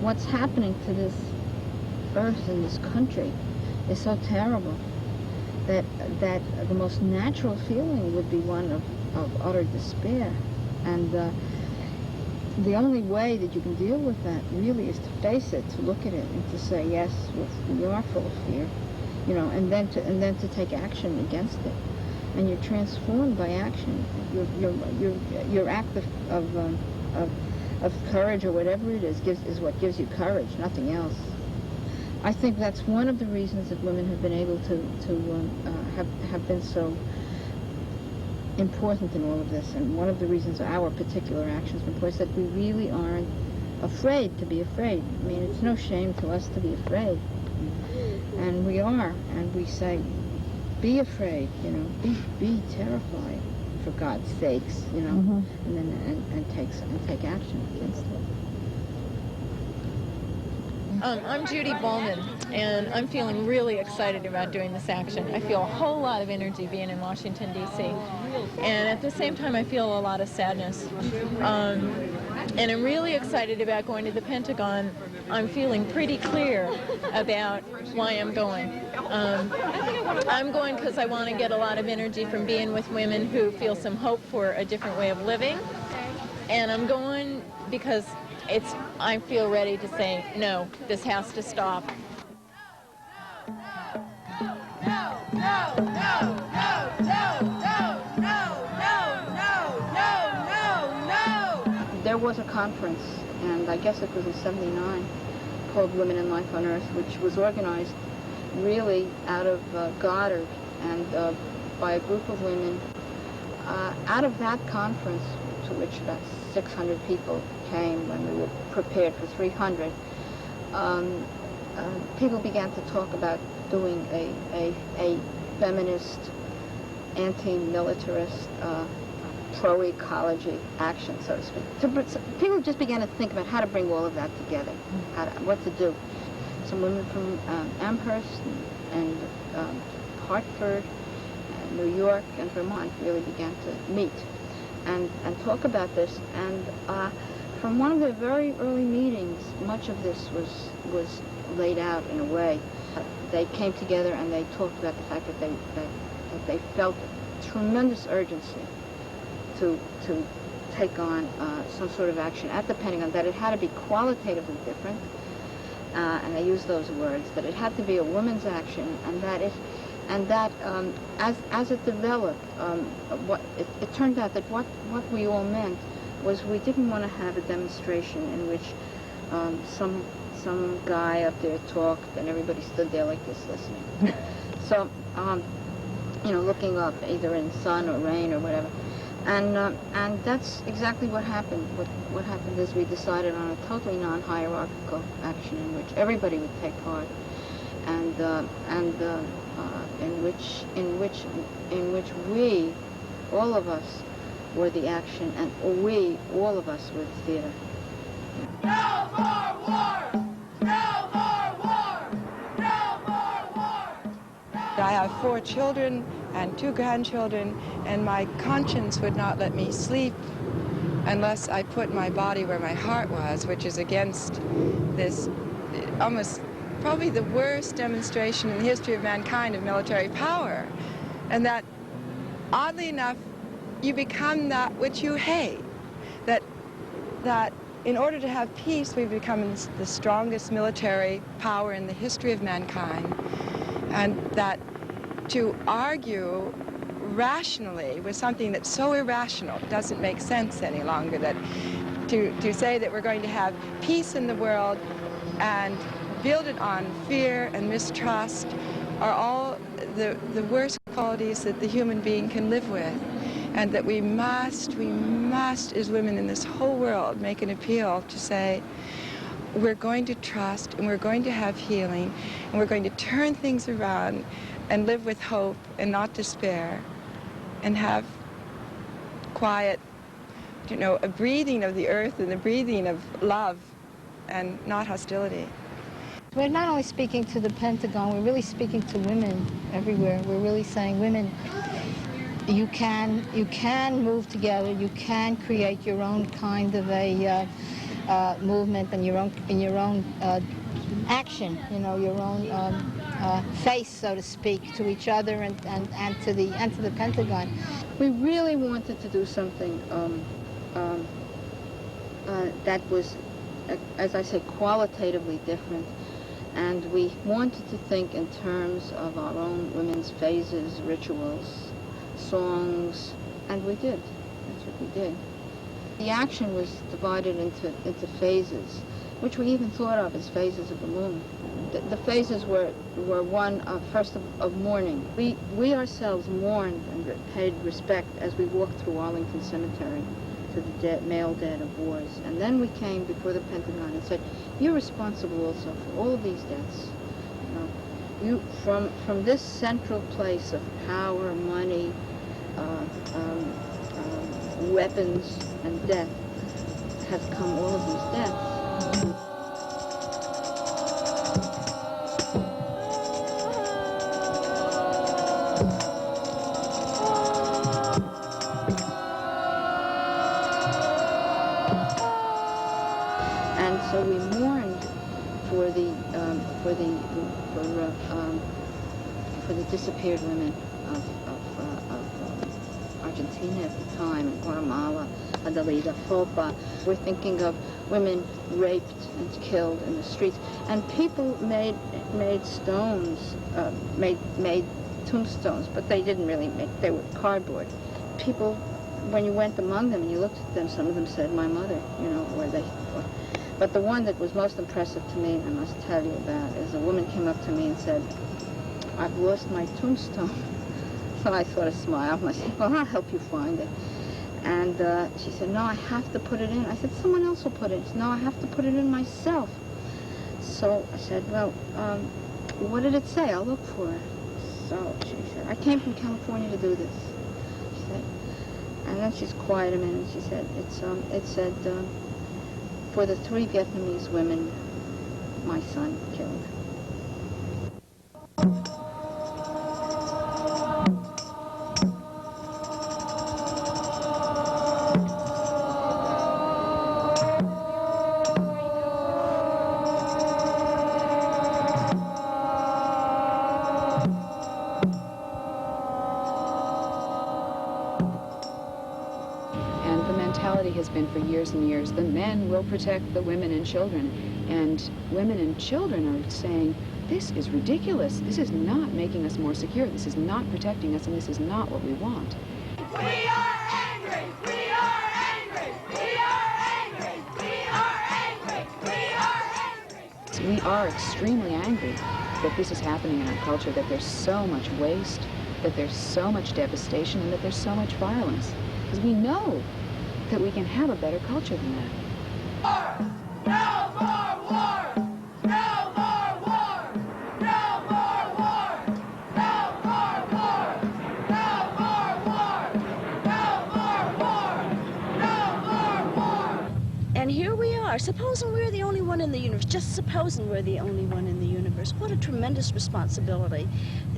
what's happening to this earth and this country is so terrible that the most natural feeling would be one of utter despair. And the only way that you can deal with that really is to face it, to look at it, and to say, yes, we are full of fear, you know, and then to take action against it. And you're transformed by action. Your act of courage or whatever it is what gives you courage, nothing else. I think that's one of the reasons that women have been able to have been so important in all of this, and one of the reasons our particular actions have been is that we really aren't afraid to be afraid. I mean, it's no shame to us to be afraid, and we are, and we say, be afraid, you know, be terrified, for God's sakes, you know, and then take action against it. I'm Judy Bowman, and I'm feeling really excited about doing this action. I feel a whole lot of energy being in Washington, D.C., and at the same time I feel a lot of sadness. And I'm really excited about going to the Pentagon. I'm feeling pretty clear about why I'm going. I'm going because I want to get a lot of energy from being with women who feel some hope for a different way of living, and I'm going because I feel ready to say, no, this has to stop. There was a conference, and I guess it was in '79, called Women in Life on Earth, which was organized really out of Goddard and by a group of women. Out of that conference, to which about 600 people came when we were prepared for 300, people began to talk about doing a feminist, anti-militarist, pro-ecology action, so to speak. People just began to think about how to bring all of that together, what to do. Some women from Amherst and Hartford, and New York, and Vermont really began to meet and talk about this. And from one of the very early meetings, much of this was laid out in a way. They came together and they talked about the fact that they felt tremendous urgency to take on some sort of action at the Pentagon, that it had to be qualitatively different, and they used those words, that it had to be a woman's action, and that as it developed, it turned out that what we all meant was we didn't want to have a demonstration in which some guy up there talked and everybody stood there like this listening. So, you know, looking up either in sun or rain or whatever. And that's exactly what happened. What happened is we decided on a totally non-hierarchical action in which everybody would take part, and in which we, all of us, were the action, and all of us were the theater. No more war! No more war! No more war! I have 4 children and 2 grandchildren, and my conscience would not let me sleep unless I put my body where my heart was, which is against this almost probably the worst demonstration in the history of mankind of military power. And that, oddly enough, you become that which you hate. That in order to have peace, we've become the strongest military power in the history of mankind. And that to argue rationally with something that's so irrational doesn't make sense any longer. That to say that we're going to have peace in the world and build it on fear and mistrust are all the worst qualities that the human being can live with. And that we must, as women in this whole world, make an appeal to say, we're going to trust, and we're going to have healing, and we're going to turn things around and live with hope and not despair, and have quiet, you know, a breathing of the earth and the breathing of love and not hostility. We're not only speaking to the Pentagon, we're really speaking to women everywhere. We're really saying, women, you can move together, you can create your own kind of a movement and your own action, you know, your own face, so to speak, to each other and to the Pentagon. We really wanted to do something that was, as I say, qualitatively different. And we wanted to think in terms of our own women's phases, rituals, songs, and we did. That's what we did. The action was divided into phases, which we even thought of as phases of the moon. The phases were one of, first of mourning. We ourselves mourned and paid respect as we walked through Arlington Cemetery to the male dead of wars. And then we came before the Pentagon and said, you're responsible also for all of these deaths. You know, from this central place of power, money, weapons, and death have come all of these deaths. And so we mourned for the disappeared women of Argentina at the time, and Guatemala, Adelida, Folpa. We're thinking of women raped and killed in the streets, and people made stones, made tombstones, but they didn't really they were cardboard. People, when you went among them and you looked at them, some of them said, my mother, you know, but the one that was most impressive to me, I must tell you about, is a woman came up to me and said, I've lost my tombstone. So I sort of smiled and I said, well, I'll help you find it. And she said, no, I have to put it in. I said, someone else will put it in. She said, no, I have to put it in myself. So I said, well, what did it say? I'll look for it. So she said, I came from California to do this. She said, and then she's quiet a minute. She said, it said, for the 3 Vietnamese women my son killed. Has been for years and years, the men will protect the women and children, and women and children are saying, this is ridiculous, this is not making us more secure, this is not protecting us, and this is not what we want. We are angry! We are angry! We are angry! We are angry! We are angry! We are extremely angry that this is happening in our culture, that there's so much waste, that there's so much devastation, and that there's so much violence, because we know that we can have a better culture than that. War! No more war! No more war! No more war! No more war! No more war! No more war! No more war! And here we are, supposing we're the only one in the universe, just supposing we're the only one in the universe. What a tremendous responsibility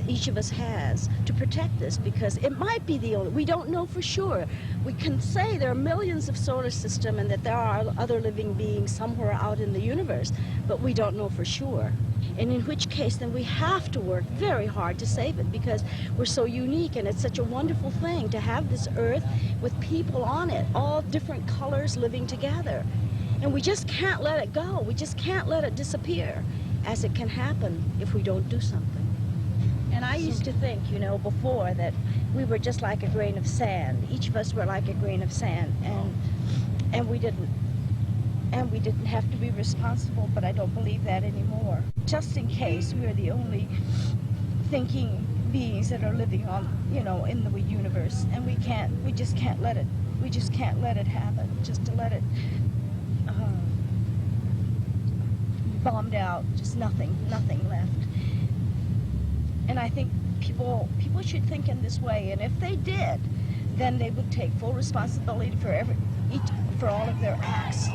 each of us has to protect this, because it might be the only, we don't know for sure. We can say there are millions of solar systems and that there are other living beings somewhere out in the universe, but we don't know for sure. And in which case, then we have to work very hard to save it, because we're so unique, and it's such a wonderful thing to have this earth with people on it, all different colors living together. And we just can't let it go. We just can't let it disappear, as it can happen if we don't do something. And I used to think, you know, before, that we were just like a grain of sand. Each of us were like a grain of sand, and we didn't have to be responsible, but I don't believe that anymore. Just in case we're the only thinking beings that are living on, you know, in the universe, and we just can't let it happen, just to let it bombed out, just nothing left. And I think people should think in this way, and if they did, then they would take full responsibility for all of their acts.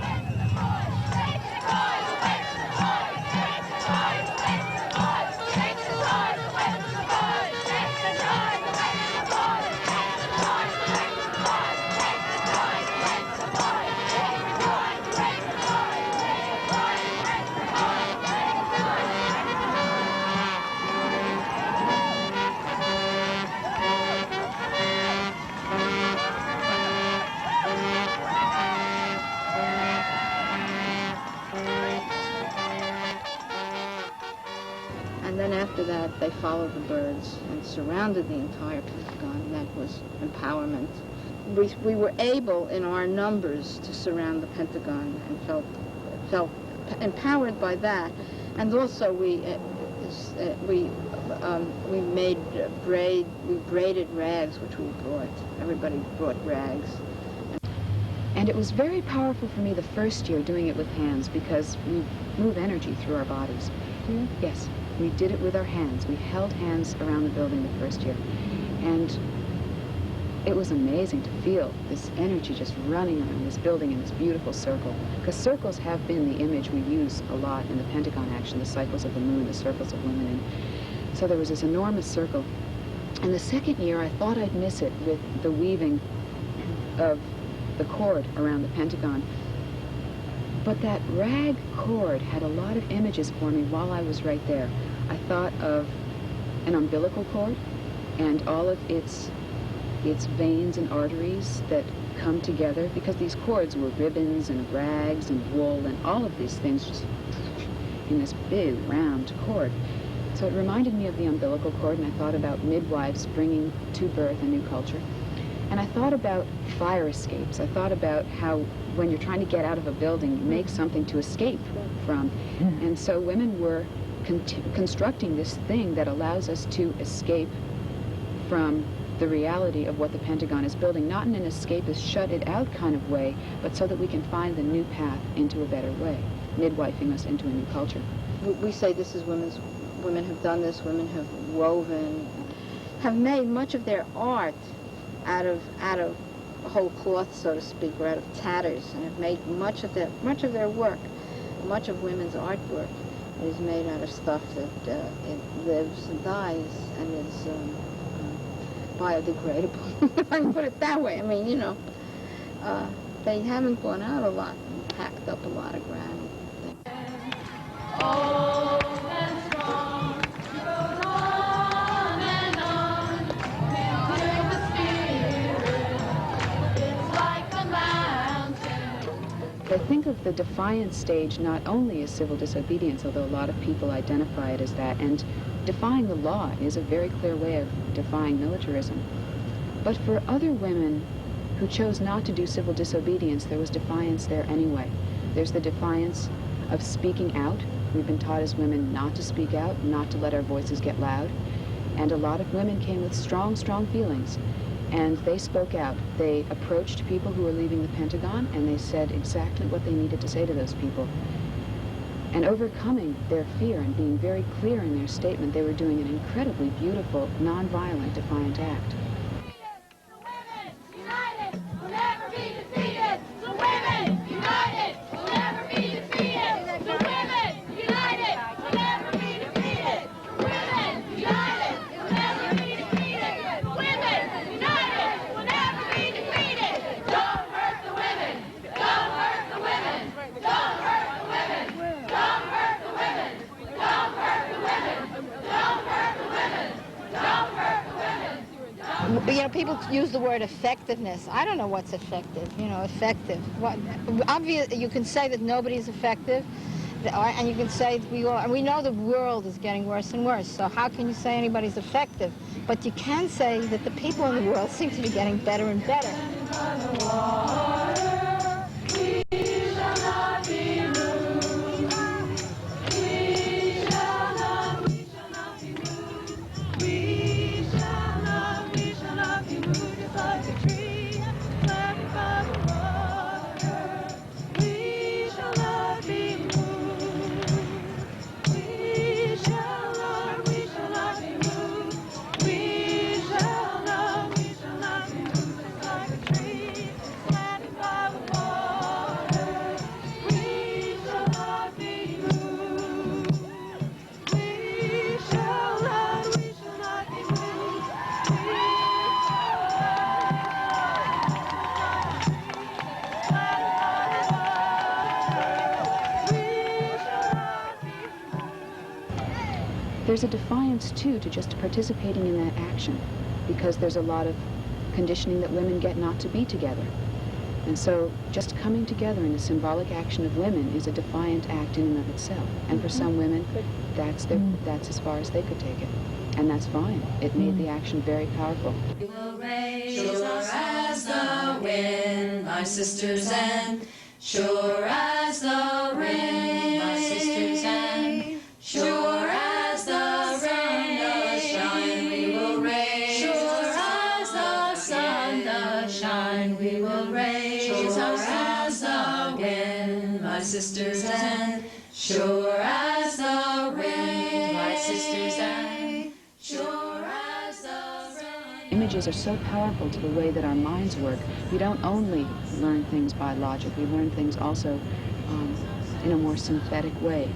And then after that, they followed the birds and surrounded the entire Pentagon, and that was empowerment. We were able, in our numbers, to surround the Pentagon and felt empowered by that. And also we braided rags, which we brought. Everybody brought rags. And it was very powerful for me the first year doing it with hands, because we move energy through our bodies. Yeah. Yes, we did it with our hands. We held hands around the building the first year. And it was amazing to feel this energy just running around this building in this beautiful circle. Because circles have been the image we use a lot in the Pentagon action, the cycles of the moon, the circles of women. And so there was this enormous circle. And the second year, I thought I'd miss it with the weaving of the cord around the Pentagon. But that rag cord had a lot of images for me while I was right there. I thought of an umbilical cord and all of its veins and arteries that come together, because these cords were ribbons and rags and wool and all of these things just in this big round cord. So it reminded me of the umbilical cord, and I thought about midwives bringing to birth a new culture. And I thought about fire escapes. I thought about how when you're trying to get out of a building, you make something to escape from. And so women were constructing this thing that allows us to escape from the reality of what the Pentagon is building, not in an escapist, shut it out kind of way, but so that we can find the new path into a better way, midwifing us into a new culture. We say this is women have done this, women have woven, have made much of their art out of whole cloth, so to speak, or out of tatters, and have made much of their work, much of women's artwork is made out of stuff that it lives and dies and is biodegradable, if I can put it that way. I mean, you know, they haven't gone out a lot and packed up a lot of ground. I think of the defiance stage not only as civil disobedience, although a lot of people identify it as that, and defying the law is a very clear way of defying militarism. But for other women who chose not to do civil disobedience, there was defiance there anyway. There's the defiance of speaking out. We've been taught as women not to speak out, not to let our voices get loud. And a lot of women came with strong, strong feelings. And they spoke out. They approached people who were leaving the Pentagon, and they said exactly what they needed to say to those people. And overcoming their fear and being very clear in their statement, they were doing an incredibly beautiful, nonviolent, defiant act. You know, people use the word effectiveness. I don't know what's effective. You know, effective. What? Obvious. You can say that nobody's effective, and you can say that we are. And we know the world is getting worse and worse. So how can you say anybody's effective? But you can say that the people in the world seem to be getting better and better. There's a defiance, too, to just participating in that action, because there's a lot of conditioning that women get not to be together. And so just coming together in a symbolic action of women is a defiant act in and of itself. And for some women, that's as far as they could take it. And that's fine. It made the action very powerful. We will raise sure as the wind, my sisters, and sure as the rain, my sisters, and sure as the rain does shine, we will raise. Sure as the sun does shine, we will raise. Sure as the wind, my sisters, and sure as the rain, my sisters, and sure as the rain. Images are so powerful to the way that our minds work. We don't only learn things by logic, we learn things also in a more synthetic way.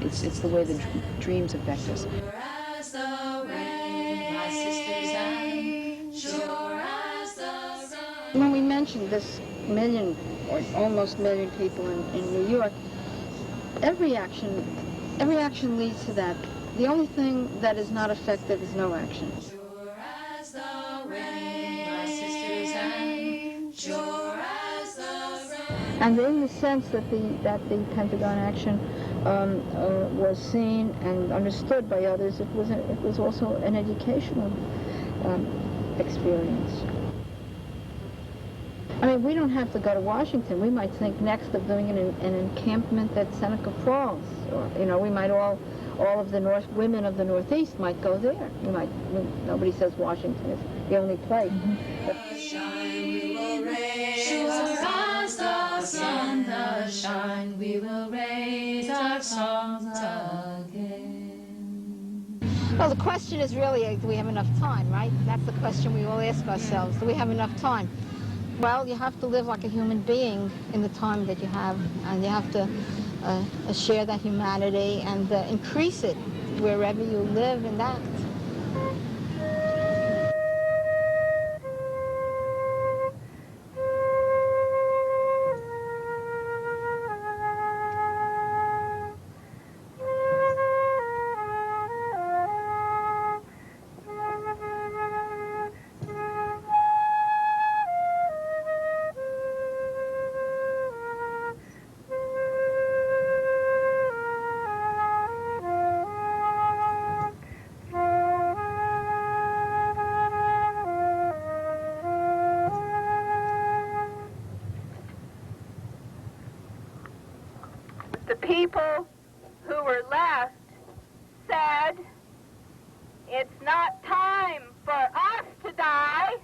It's the way the dreams affect us. Sure as the rain, my sisters, and sure as the sun. When we mentioned this million or almost million people in New York, every action leads to that. The only thing that is not effective is no action. Sure as the rain, my sisters, and sure as the rain. And in the sense that the Pentagon action was seen and understood by others, it was also an educational experience. I mean, we don't have to go to Washington. We might think next of doing an encampment at Seneca Falls, or we might all of the women of the Northeast might go there. Nobody says Washington is the only place. But Shine, we will raise. Sure as the sun does shine, we will raise our songs again. Well, the question is really, do we have enough time, right? That's the question we all ask ourselves. Do we have enough time? Well, you have to live like a human being in the time that you have, and you have to share that humanity and increase it wherever you live and act. The people who were left said, "It's not time for us to die.